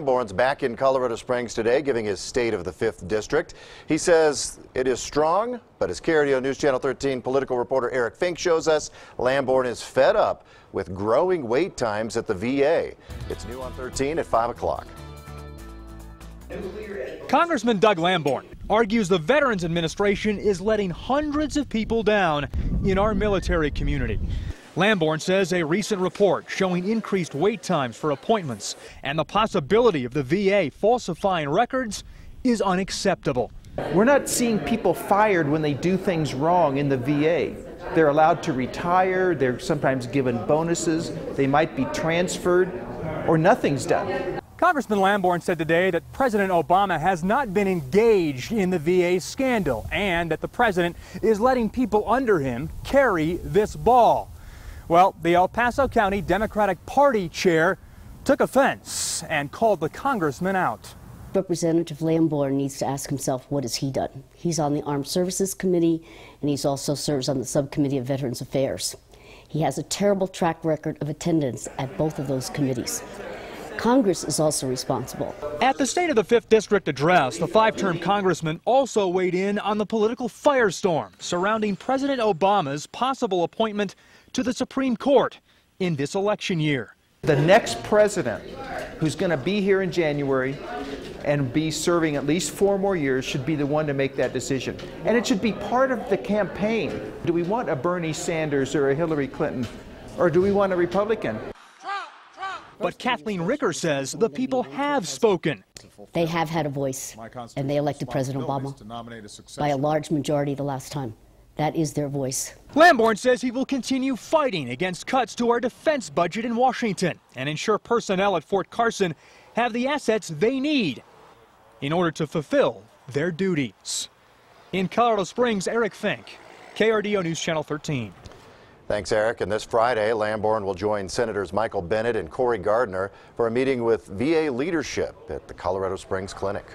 Lamborn's back in Colorado Springs today, giving his state of the 5th District. He says it is strong, but as KRDO News Channel 13 political reporter Eric Fink shows us, Lamborn is fed up with growing wait times at the VA. It's new on 13 at 5 o'clock. Congressman Doug Lamborn argues the Veterans Administration is letting hundreds of people down in our military community. Lamborn says a recent report showing increased wait times for appointments and the possibility of the VA falsifying records is unacceptable. We're not seeing people fired when they do things wrong in the VA. They're allowed to retire, they're sometimes given bonuses, they might be transferred, or nothing's done. Congressman Lamborn said today that President Obama has not been engaged in the VA scandal and that the president is letting people under him carry this ball. Well, the El Paso County Democratic Party chair took offense and called the congressman out. Representative Lamborn needs to ask himself, what has he done? He's on the Armed Services Committee, and he's also serves on the Subcommittee of Veterans Affairs. He has a terrible track record of attendance at both of those committees. Congress is also responsible. At the State of the 5th District address, the 5-term congressman also weighed in on the political firestorm surrounding President Obama's possible appointment to the Supreme Court in this election year. The next president who's going to be here in January and be serving at least 4 more years should be the one to make that decision. And it should be part of the campaign. Do we want a Bernie Sanders or a Hillary Clinton, or do we want a Republican? But Kathleen Ricker says the people have spoken. They have had a voice, and they elected President Obama by a large majority the last time. That is their voice. Lamborn says he will continue fighting against cuts to our defense budget in Washington and ensure personnel at Fort Carson have the assets they need in order to fulfill their duties. In Colorado Springs, Eric Fink, KRDO News Channel 13. Thanks, Eric. And this Friday, Lamborn will join Senators Michael Bennet and Cory Gardner for a meeting with VA leadership at the Colorado Springs Clinic.